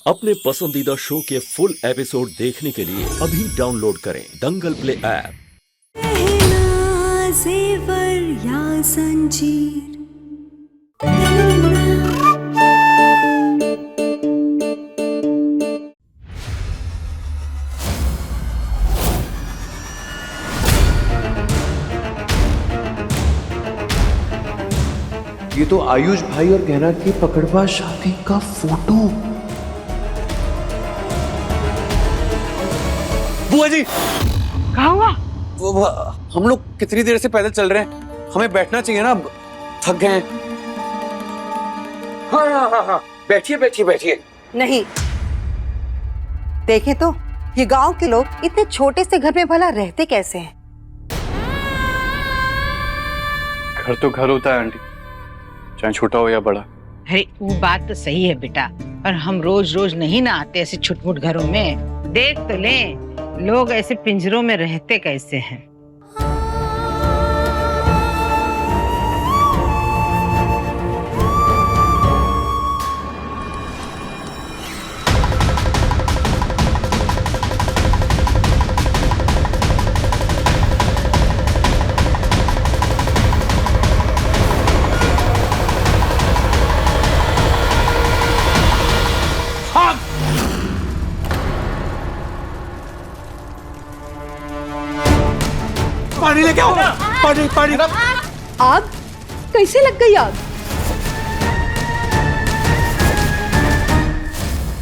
अपने पसंदीदा शो के फुल एपिसोड देखने के लिए अभी डाउनलोड करें दंगल प्ले ऐप। जेवर या संजीर ये तो आयुष भाई और गहना की पकड़वा शादी का फोटो। बुआ जी कहाँ हुआ? वो हम लोग कितनी देर से पैदल चल रहे हैं, हमें बैठना चाहिए ना, अब थक गए हैं। हाँ, बैठिए बैठिए बैठिए। नहीं, देखें तो ये गांव के लोग इतने छोटे से घर में भला रहते कैसे हैं? घर तो घर होता है आंटी, चाहे छोटा हो या बड़ा। अरे वो बात तो सही है बेटा, पर हम रोज रोज नहीं ना आते ऐसे छुटमुट घरों में। देख तो ले, लोग ऐसे पिंजरों में रहते कैसे हैं। पानी लेके आओ, पानी पानी। आग कैसे लग गई आग?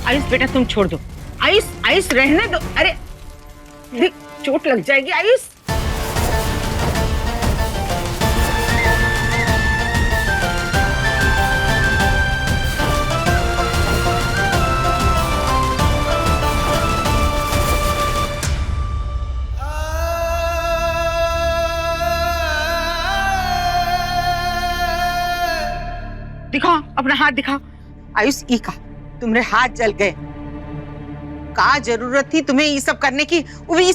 आयुष बेटा तुम छोड़ दो, आयुष आयुष रहने दो। अरे देख चोट लग जाएगी आयुष। दिखाओ अपना हाथ दिखाओ। आयुष ई का तुम्हारे हाथ जल गए, का जरूरत थी तुम्हें ये सब करने की? वो भी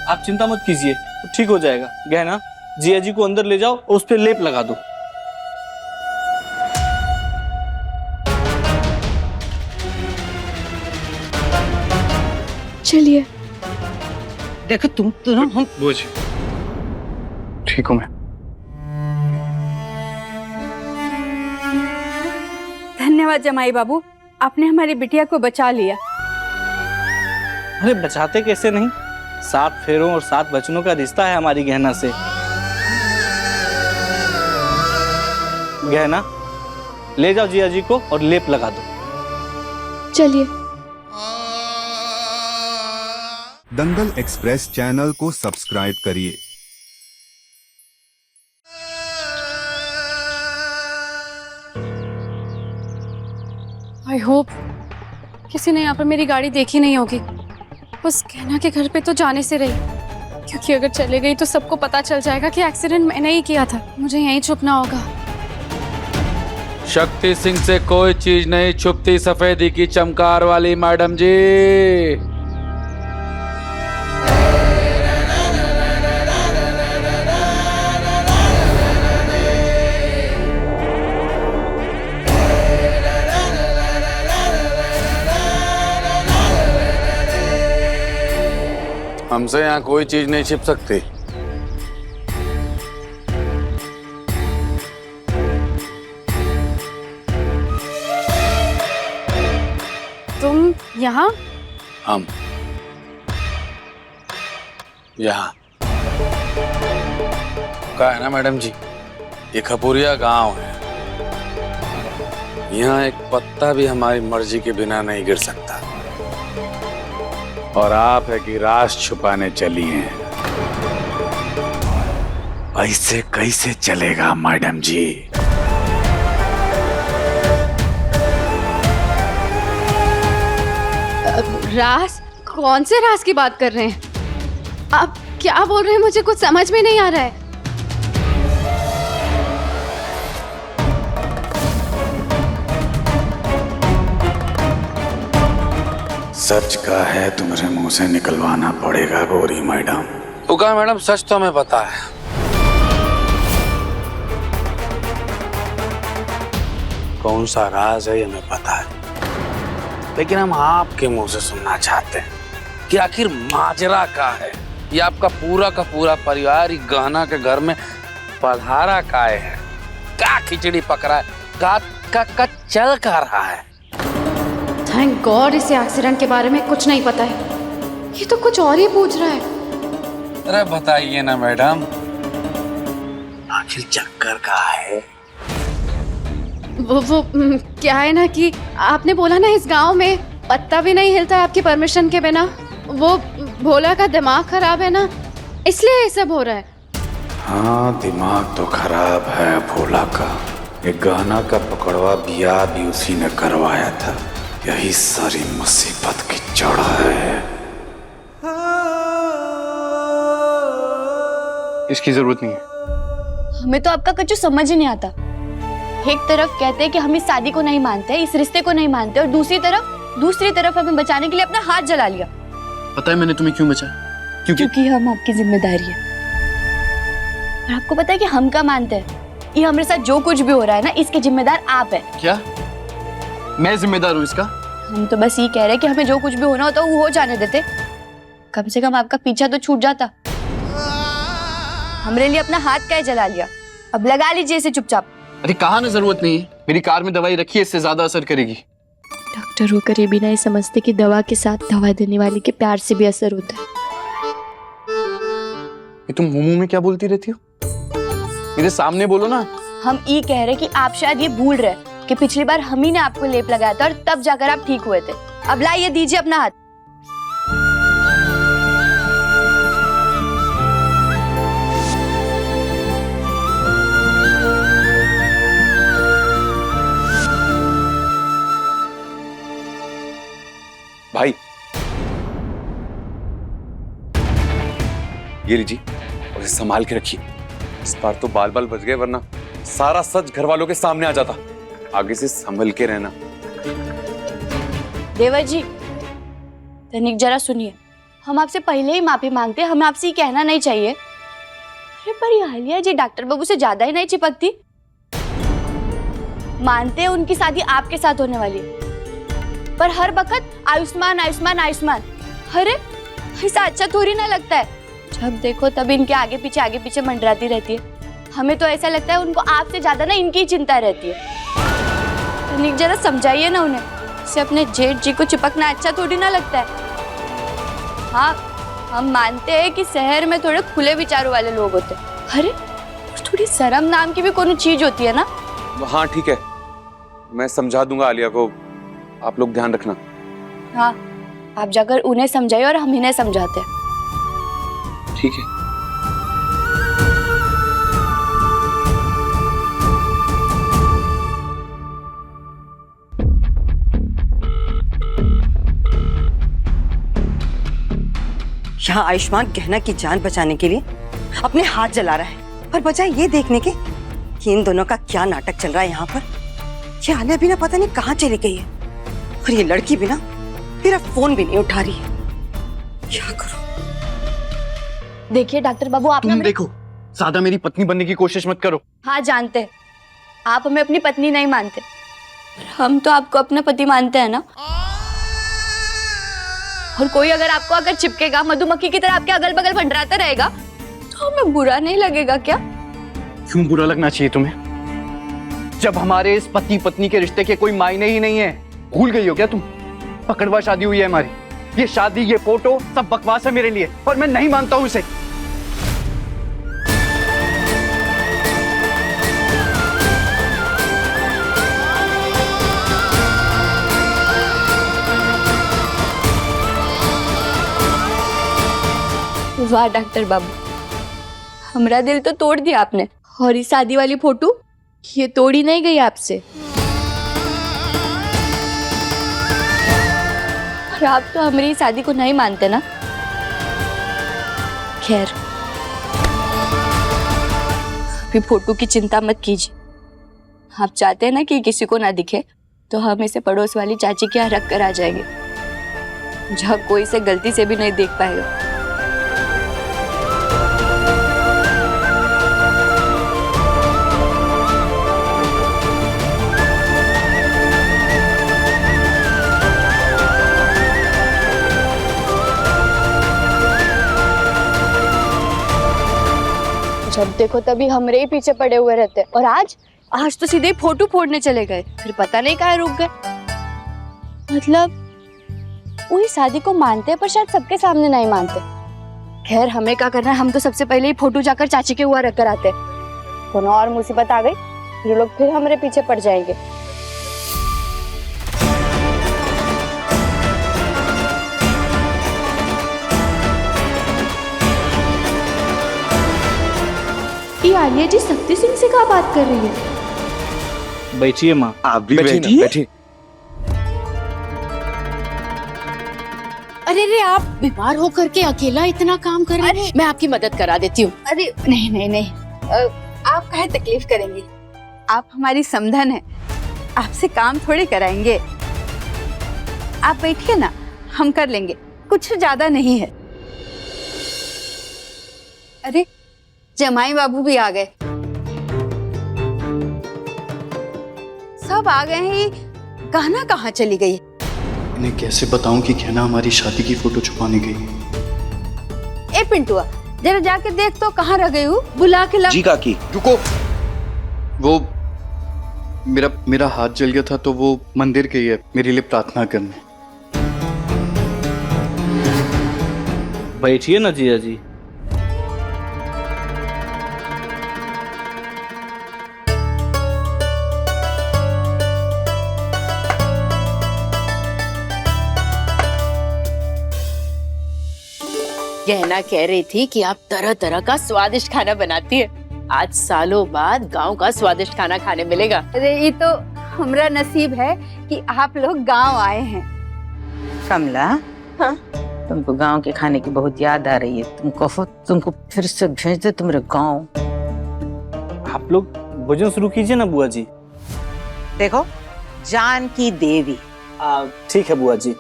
आप चिंता मत कीजिए, तो ठीक हो जाएगा। गहना जिया जी को अंदर ले जाओ और उस पर लेप लगा दो। चलिए। देखो तुम तो ना हम बुआ जी ठीक हूँ मैं। धन्यवाद जमाई बाबू, आपने हमारी बिटिया को बचा लिया। अरे बचाते कैसे नहीं, 7 फेरों और 7 वचनों का रिश्ता है हमारी गहना से। गहना ले जाओ जिया जी को और लेप लगा दो। चलिए। दंगल एक्सप्रेस चैनल को सब्सक्राइब करिए। आई होप किसी ने यहाँ पर मेरी गाड़ी देखी नहीं होगी। उस कहना के घर पे तो जाने से रही, क्योंकि अगर चले गई तो सबको पता चल जाएगा कि एक्सीडेंट मैंने ही किया था। मुझे यहीं छुपना होगा। शक्ति सिंह से कोई चीज नहीं छुपती सफेदी की चमकार वाली मैडम जी। हमसे यहाँ कोई चीज नहीं छिप सकती। तुम यहाँ? हम यहाँ का है ना मैडम जी, ये खपुरिया गांव है। यहाँ एक पत्ता भी हमारी मर्जी के बिना नहीं गिर सकता। और आप है कि राज छुपाने चली हैं। ऐसे कैसे चलेगा मैडम जी? राज? कौन से राज की बात कर रहे हैं आप? क्या बोल रहे हैं? मुझे कुछ समझ में नहीं आ रहा है। सच का है तुम्हारे मुंह से निकलवाना पड़ेगा गोरी मैडम। वो कहा मैडम सच तो हमें पता है। कौन सा राज है ये हमें पता है, लेकिन हम आपके मुंह से सुनना चाहते हैं कि आखिर माजरा का है। ये आपका पूरा का पूरा परिवार ही गहना के घर में पधारा काहे है? क्या खिचड़ी पक रहा है? का चल का रहा है? थैंक गॉड इसे एक्सीडेंट के बारे में कुछ नहीं पता है। ये तो कुछ और ही पूछ रहा है। अरे बताइए ना मैडम, आखिर चक्कर का है? वो क्या है ना कि आपने बोला ना इस गांव में पत्ता भी नहीं हिलता है आपकी परमिशन के बिना। वो भोला का दिमाग खराब है ना, इसलिए ये सब हो रहा है। हाँ, दिमाग तो खराब है भोला का। एक गहना का पकड़वा बिया भी उसी ने करवाया था। यही सारी मुसीबत की जड़ है। इसकी जरूरत नहीं है। हमें तो आपका कुछ समझ ही नहीं आता। एक तरफ कहते हैं कि हम इस शादी को नहीं मानते, इस रिश्ते को नहीं मानते, और दूसरी तरफ हमें बचाने के लिए अपना हाथ जला लिया। पता है मैंने तुम्हें क्यों बचाया? क्योंकि हम आपकी जिम्मेदारी है। और आपको पता है कि हम क्या मानते हैं? ये हमारे साथ जो कुछ भी हो रहा है ना, इसके जिम्मेदार आप हैं। क्या मैं जिम्मेदार हूँ इसका? हम तो बस ये कह रहे हैं कि हमें जो कुछ भी होना होता वो हो जाने देते। कम से कम आपका पीछा तो छूट जाता। हमारे लिए अपना हाथ क्या जला लिया, अब लगा लीजिए इसे चुपचाप। अरे कहा ना जरूरत नहीं है, मेरी कार में दवाई रखी है, इससे ज्यादा असर करेगी। डॉक्टर होकर ये भी नहीं समझते कि दवा के साथ दवा देने वाले के प्यार से भी असर होता है। ये तुम मुंह में क्या बोलती रहती हो? मेरे सामने बोलो ना। हम ये कह रहे कि आप शायद ये भूल रहे कि पिछली बार हम ही ने आपको लेप लगाया था और तब जाकर आप ठीक हुए थे। अब लाइए, दीजिए अपना हाथ। भाई ये लीजिए और इसे संभाल के रखिए। इस बार तो बाल बाल बच गए, वरना सारा सच घर वालों के सामने आ जाता। आगे से संभल के रहना। देवर जी, तनिक जरा सुनिए। हम आपसे पहले ही माफी मांगते हैं, हमें आपसे ये कहना नहीं चाहिए। अरे पर ये आलिया जी डॉक्टर बाबू से ज्यादा ही नहीं चिपकती। मानते हैं उनकी शादी आपके साथ होने वाली है, पर हर वक्त आयुष्मान आयुष्मान आयुष्मान। अरे ऐसा अच्छा थोड़ी ना लगता है। जब देखो तब इनके आगे पीछे मंडराती रहती है। हमें तो ऐसा लगता है उनको आपसे ज्यादा ना इनकी चिंता रहती है। तनिक जरा समझाइए ना उन्हें। से अपने जेठ जी को चिपकना अच्छा थोड़ी ना लगता है। हाँ, हम मानते हैं कि शहर में थोड़े खुले विचारों वाले लोग होते हैं। अरे थोड़ी शर्म नाम की भी कोई चीज होती है ना। हाँ ठीक है, मैं समझा दूंगा आलिया को। आप लोग ध्यान रखना। हाँ, आप जाकर उन्हें समझाइए और हम इन्हें समझाते हैं। ठीक है। यहाँ आयुष्मान गहना की जान बचाने के लिए अपने हाथ जला रहा है, पर बजाय ये देखने के कि इन दोनों का क्या नाटक चल रहा है यहाँ पर। ये आलिया भी ना पता नहीं कहाँ चली गई है, और ये लड़की भी ना मेरा फोन भी नहीं उठा रही है। क्या करूं? देखिए डॉक्टर बाबू, आप तुम देखो, ज्यादा मेरी पत्नी बनने की कोशिश मत करो। हाँ जानते हैं, आप हमें अपनी पत्नी नहीं मानते, हम तो आपको अपना पति मानते हैं ना। और कोई अगर चिपकेगा, मधुमक्खी की तरह आपके अगल बगल मंडराता रहेगा, तो हमें बुरा नहीं लगेगा क्या? क्यों बुरा लगना चाहिए तुम्हें, जब हमारे इस पति पत्नी के रिश्ते के कोई मायने ही नहीं है? भूल गई हो क्या तुम? पकड़वा शादी हुई है हमारी। ये शादी, ये फोटो सब बकवास है मेरे लिए, और मैं नहीं मानता हूं इसे। वाह डॉक्टर बाबू, हमारा दिल तो तोड़ दिया आपने। और इस शादी वाली फोटो ये तोड़ी नहीं गई आपसे। और आप तो हमारी शादी को नहीं मानते ना। खैर, अभी फोटो की चिंता मत कीजिए। आप चाहते हैं ना कि किसी को ना दिखे, तो हम इसे पड़ोस वाली चाची के यहाँ रख कर आ जाएंगे, जहाँ कोई इसे गलती से भी नहीं देख पाएगा। जब देखो तभी हमरे ही पीछे पड़े हुए रहते और आज तो सीधे फोटो फोड़ने चले गए, फिर पता नहीं कहाँ रुक गए। मतलब वही शादी को मानते हैं पर शायद सबके सामने नहीं मानते। खैर हमें क्या करना है, हम तो सबसे पहले ही फोटो जाकर चाची के हुआ रख कर आते। कोनो और मुसीबत आ गई फिर लोग फिर हमारे पीछे पड़ जाएंगे। ये आलिया जी शक्ति सिंह से क्या बात कर रही है? बैठिए माँ। आप भी बैठिए। अरे आप बीमार होकर के अकेला इतना काम कर रहे हैं, मैं आपकी मदद करा देती हूँ। अरे नहीं, आप काहे तकलीफ करेंगी? आप हमारी समधन है, आपसे काम थोड़ी कराएंगे। आप बैठिए ना, हम कर लेंगे, कुछ ज्यादा नहीं है। अरे जमाई बाबू भी आ गए, सब आ गए हैं। ये गहना कहाँ चली गई? इन्हें कैसे बताऊं कि गहना हमारी शादी की फोटो छुपाने गई? ए पिंटुआ, जरा जाके देख तो कहाँ रह गई हूँ, बुला के ला। जी काकी। रुको, वो मेरा हाथ जल गया था तो वो मंदिर गई है मेरे लिए प्रार्थना करने। बैठिए ना जिया जी। गहना कह रही थी कि आप तरह तरह का स्वादिष्ट खाना बनाती है। आज सालों बाद गांव का स्वादिष्ट खाना खाने मिलेगा। अरे ये तो हमारा नसीब है कि आप लोग गांव आए हैं। कमला, हाँ? तुमको गांव के खाने की बहुत याद आ रही है। तुमको फिर से भेज दे तुम्हारे गांव। आप लोग भोजन शुरू कीजिए ना बुआ जी। देखो, जान की देवी। ठीक है बुआ जी।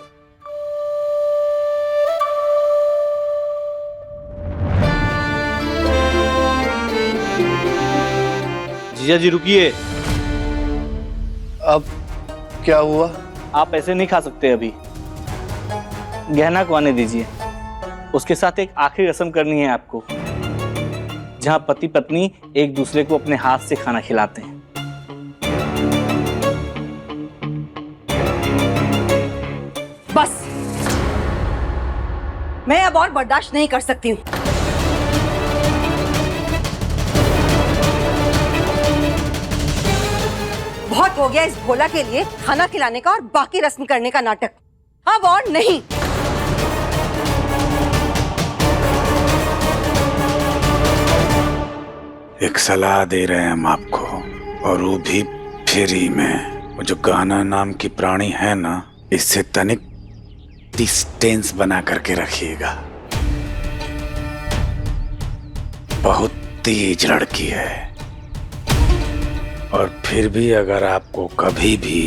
जिया जी रुकिए। अब क्या हुआ? आप ऐसे नहीं खा सकते अभी। गहना को आने दीजिए। उसके साथ एक आखिरी रस्म करनी है आपको, जहां पति पत्नी एक दूसरे को अपने हाथ से खाना खिलाते हैं। बस, मैं अब और बर्दाश्त नहीं कर सकती हूँ। बहुत हो गया इस भोला के लिए खाना खिलाने का और बाकी रस्म करने का नाटक। अब और नहीं। एक सलाह दे रहे हैं हम आपको, और वो भी फ्री में। वो जो गाना नाम की प्राणी है ना, इससे तनिक डिस्टेंस बना करके रखिएगा। बहुत तेज लड़की है, और फिर भी अगर आपको कभी भी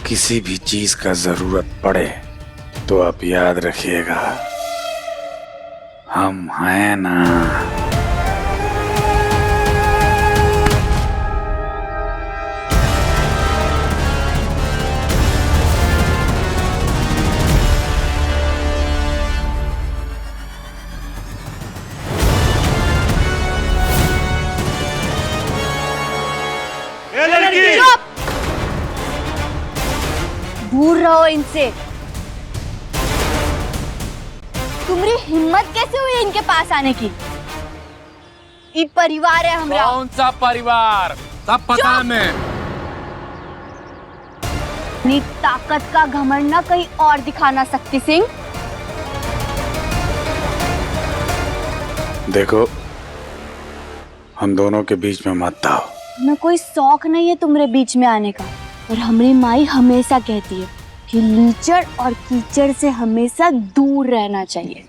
किसी भी चीज का जरूरत पड़े तो आप याद रखिएगा, हम हैं ना। दूर रहो इनसे। तुम्हारी हिम्मत कैसे हुई इनके पास आने की? ये परिवार है हमारा। कौन सा परिवार? सब पता है हमें। अपनी ताकत का घमंड ना कहीं और दिखाना शक्ति सिंह। देखो, हम दोनों के बीच में मत आओ। हमें कोई शौक नहीं है तुम्हारे बीच में आने का, और हमारी माई हमेशा कहती है कि लीचड़ और कीचड़ से हमेशा दूर रहना चाहिए।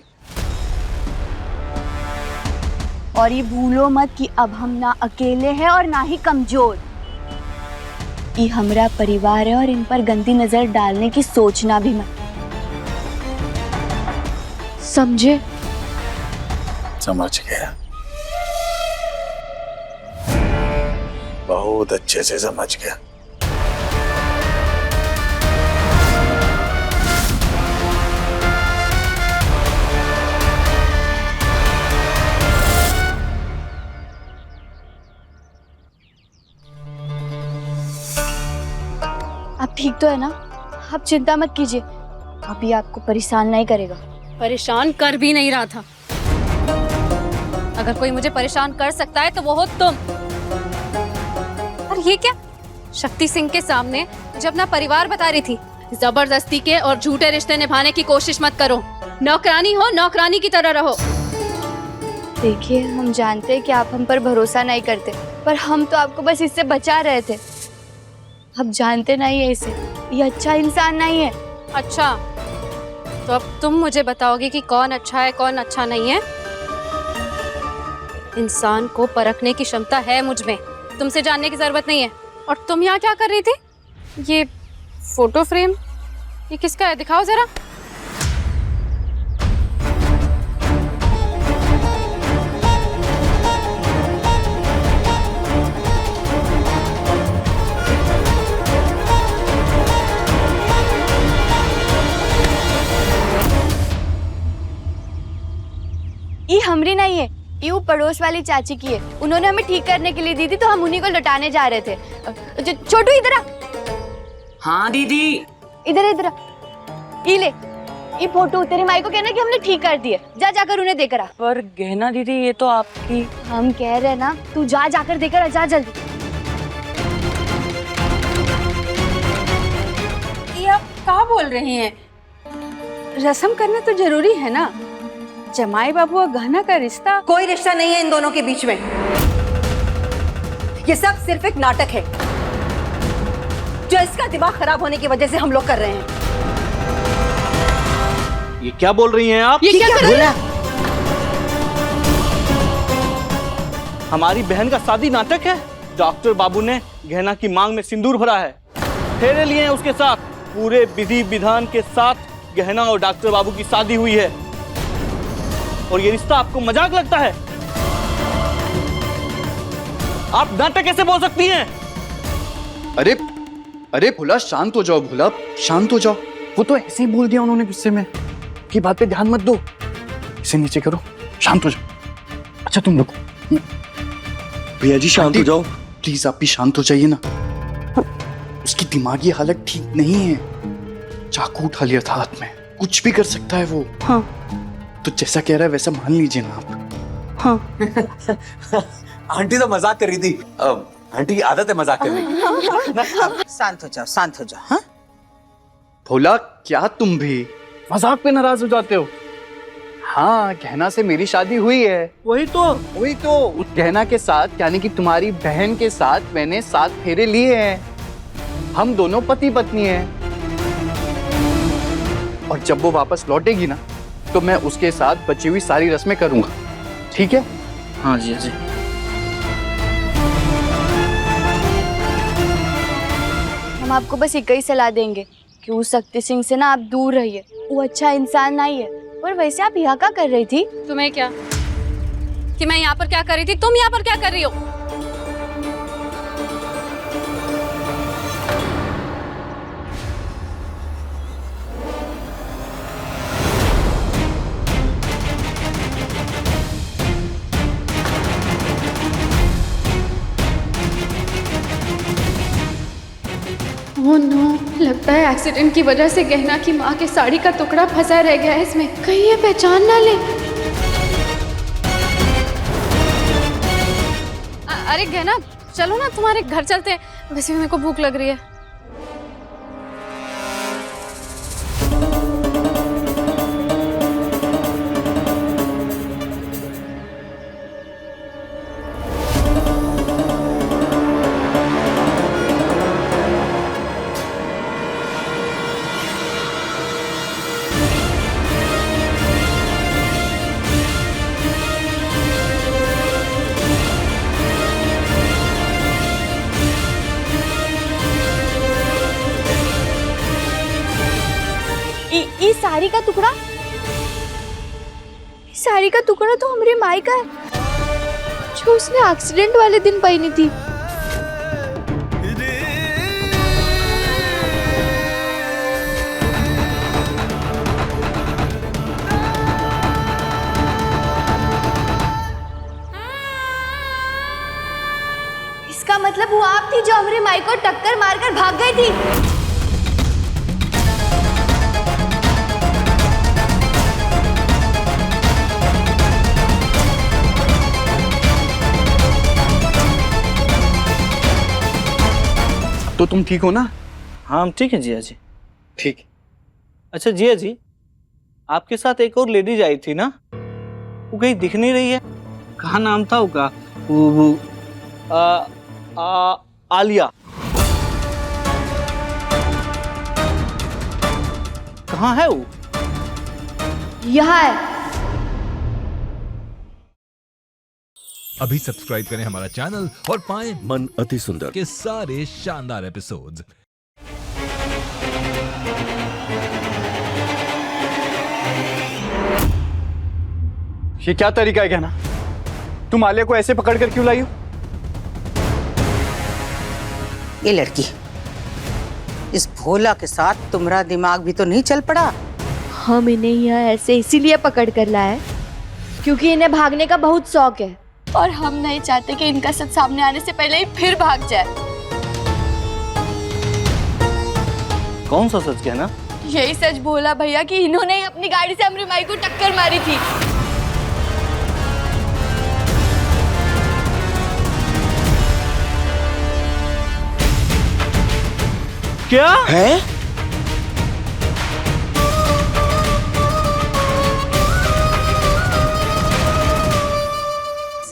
और ये भूलो मत कि अब हम ना अकेले हैं और ना ही कमजोर। ये हमारा परिवार है और इन पर गंदी नजर डालने की सोचना भी मत। समझे? समझ गया, बहुत अच्छे से समझ गया। ठीक तो है ना? आप चिंता मत कीजिए, अभी आपको परेशान नहीं करेगा। परेशान कर भी नहीं रहा था। अगर कोई मुझे परेशान कर सकता है तो वो हो तुम। और ये क्या, शक्ति सिंह के सामने मुझे अपना परिवार बता रही थी। जबरदस्ती के और झूठे रिश्ते निभाने की कोशिश मत करो। नौकरानी हो, नौकरानी की तरह रहो। देखिए, हम जानते हैं कि आप हम पर भरोसा नहीं करते, पर हम तो आपको बस इससे बचा रहे थे। आप जानते नहीं है इसे, ये अच्छा इंसान नहीं है। अच्छा, तो अब तुम मुझे बताओगे कि कौन अच्छा है कौन अच्छा नहीं है? इंसान को परखने की क्षमता है मुझ में, तुमसे जानने की जरूरत नहीं है। और तुम यहाँ क्या कर रही थी? ये फोटो फ्रेम, ये किसका है? दिखाओ जरा। ये हमरी नहीं है, ये वो पड़ोस वाली चाची की है। उन्होंने हमें ठीक करने के लिए दी थी, तो हम उन्हीं को लौटाने जा रहे थे। छोटू इधर आ। हाँ दीदी। इधर इधर आ। ये ले, ये फोटो तेरी माई को कहना कि हमने ठीक कर दिए। जा जाकर उन्हें देकर आ। पर गहना दीदी, ये तो आपकी। हम कह रहे हैं ना, तू जा जाकर देकर आ, जा जल्दी। ये आप क्या बोल रही हैं? रस्म करना तो जरूरी है ना। जमाई बाबू और गहना का रिश्ता। कोई रिश्ता नहीं है इन दोनों के बीच में। ये सब सिर्फ एक नाटक है जो इसका दिमाग खराब होने की वजह से हम लोग कर रहे हैं। ये क्या बोल रही हैं आप? ये क्या कर रही है? हमारी बहन का शादी नाटक है। डॉक्टर बाबू ने गहना की मांग में सिंदूर भरा है, फेरे लिए हैं उसके साथ। पूरे विधि विधान के साथ गहना और डॉक्टर बाबू की शादी हुई है, और ये रिश्ता आपको मजाक लगता है? आप नाटक कैसे बोल सकती हैं? अरे अरे भोला, शांत हो जाओ। भोला, शांत हो जाओ। वो तो ऐसे ही बोल दिया उन्होंने गुस्से में। की बात पे ध्यान मत दो। इसे नीचे करो, शांत हो जाओ। अच्छा तुम रुको। भैया जी शांत हो जाओ प्लीज। आप भी शांत हो जाइए ना। उसकी दिमागी हालत ठीक नहीं है। चाकू उठा लिया था हाथ में, कुछ भी कर सकता है वो। हाँ। तो जैसा कह रहा है वैसा मान लीजिए ना आप। हाँ। आंटी तो मजाक कर रही थी। आंटी की आदत है मजाक करने की। शांत हो जाओ, शांत हो जाओ। हाँ, भोला, क्या तुम भी मजाक पे नाराज हो जाते हो? हाँ, गहना से मेरी शादी हुई है। वही तो उस गहना के साथ, यानी कि तुम्हारी बहन के साथ मैंने 7 फेरे लिए हैं। हम दोनों पति पत्नी हैं। और जब वो वापस लौटेगी ना, तो मैं उसके साथ बची हुई सारी रस्में करूंगा। ठीक है? हाँ जी, जी। हम आपको बस एक ही सलाह देंगे कि उस शक्ति सिंह से ना आप दूर रहिए। वो अच्छा इंसान नहीं है। और वैसे आप यहाँ क्या कर रही थी? तुम्हें क्या कि मैं यहाँ पर क्या कर रही थी? तुम यहाँ पर क्या कर रही हो? ओह नो, लगता है एक्सीडेंट की वजह से गहना की माँ के साड़ी का टुकड़ा फंसा रह गया है इसमें। कहीं ये पहचान ना ले। अरे गहना, चलो ना तुम्हारे घर चलते हैं। वैसे भी मेरे को भूख लग रही है। ये साड़ी का टुकड़ा, साड़ी का टुकड़ा तो हमारे माई का है, जो उसने एक्सीडेंट वाले दिन पहनी थी। इसका मतलब वो आप थी जो हमारी माई को टक्कर मारकर भाग गई थी। तो तुम ठीक हो ना? हाँ हम ठीक है जिया जी। ठीक। अच्छा जिया जी, आपके साथ एक और लेडीज आई थी ना, वो कहीं दिख नहीं रही है। कहाँ नाम था उसका? वो आलिया। कहाँ है वो? यहाँ है। अभी सब्सक्राइब करें हमारा चैनल और पाएं मन अति सुंदर के सारे शानदार एपिसोड्स। ये क्या तरीका है कहना? तुम आलिया को ऐसे पकड़ कर क्यों लाई हो? ये लड़की, इस भोला के साथ तुम्हारा दिमाग भी तो नहीं चल पड़ा? हम इन्हें यहाँ ऐसे इसीलिए पकड़ कर लाए हैं क्योंकि इन्हें भागने का बहुत शौक है और हम नहीं चाहते कि इनका सच सामने आने से पहले ही फिर भाग जाए। कौन सा सच कहना? यही सच बोला भैया कि इन्होंने ही अपनी गाड़ी से हमारी माई को टक्कर मारी थी। क्या है?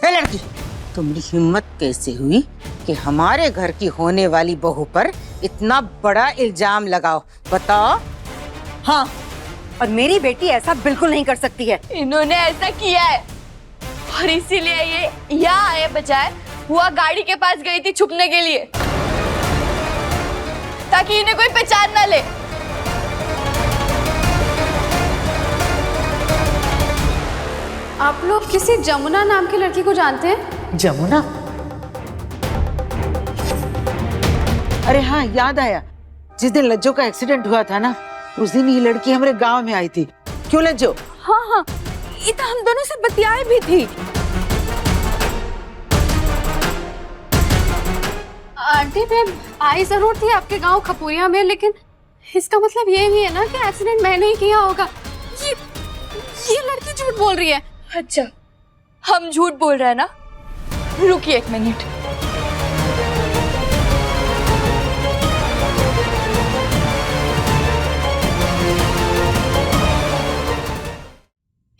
लड़की, तुम्हारी हिम्मत कैसे हुई कि हमारे घर की होने वाली बहू पर इतना बड़ा इल्जाम लगाओ? बताओ। हाँ, और मेरी बेटी ऐसा बिल्कुल नहीं कर सकती है। इन्होंने ऐसा किया है और इसीलिए ये यहाँ आए बजाय हुआ गाड़ी के पास गई थी छुपने के लिए ताकि इन्हें कोई पहचान ना ले। आप लोग किसी जमुना नाम की लड़की को जानते हैं? जमुना? अरे हाँ, याद आया। जिस दिन लज्जो का एक्सीडेंट हुआ था ना, उस दिन ये लड़की हमारे गांव में आई थी। क्यों लज्जो? हाँ हाँ, ये तो हम दोनों से बतियाए भी थी। आंटी मैं आई जरूर थी आपके गांव खपुरिया में, लेकिन इसका मतलब ये नहीं है ना कि एक्सीडेंट मैंने ही किया होगा। ये लड़की झूठ बोल रही है। अच्छा, हम झूठ बोल रहे हैं ना? रुकिए एक मिनट।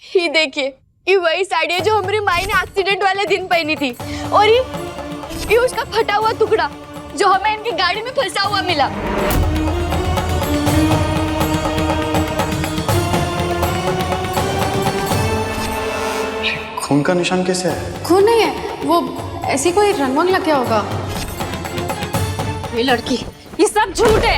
ये देखिए, ये वही साड़ी है जो हमारी माई ने एक्सीडेंट वाले दिन पहनी थी और ये उसका फटा हुआ टुकड़ा जो हमें इनकी गाड़ी में फंसा हुआ मिला। खून का निशान कैसे है? खून नहीं है, वो ऐसी कोई रंग वंग लग गया होगा। ये लड़की, ये सब झूठ है।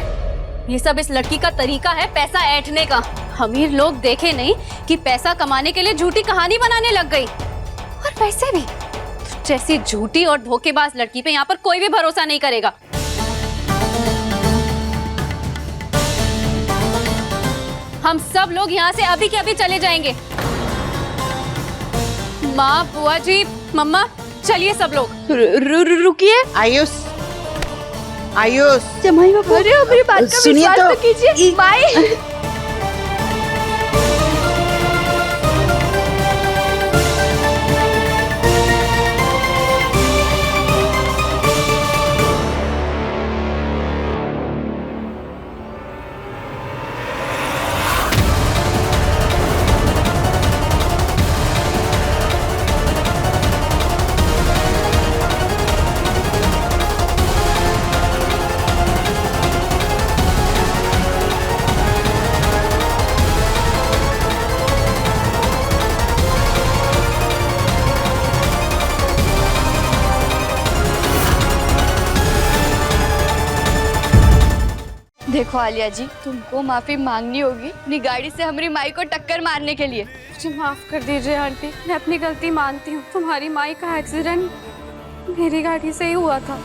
ये सब इस लड़की का तरीका है पैसा ऐंठने का। अमीर लोग देखे नहीं कि पैसा कमाने के लिए झूठी कहानी बनाने लग गई। और वैसे भी जैसी झूठी और धोखेबाज लड़की पे यहाँ पर कोई भी भरोसा नहीं करेगा। हम सब लोग यहाँ से अभी के अभी चले जाएंगे। माँ, बुआ जी, मम्मा, चलिए सब लोग। रुकिए। आयुष, आयुष, जमाई बाबू, अरे हमारी बात का विश्वास तो कीजिए। माई, देखो आलिया जी, तुमको माफी मांगनी होगी अपनी गाड़ी से हमारी माई को टक्कर मारने के लिए। मुझे माफ कर दीजिए आंटी, मैं अपनी गलती मानती हूँ। तुम्हारी माई का एक्सीडेंट मेरी गाड़ी से ही हुआ था।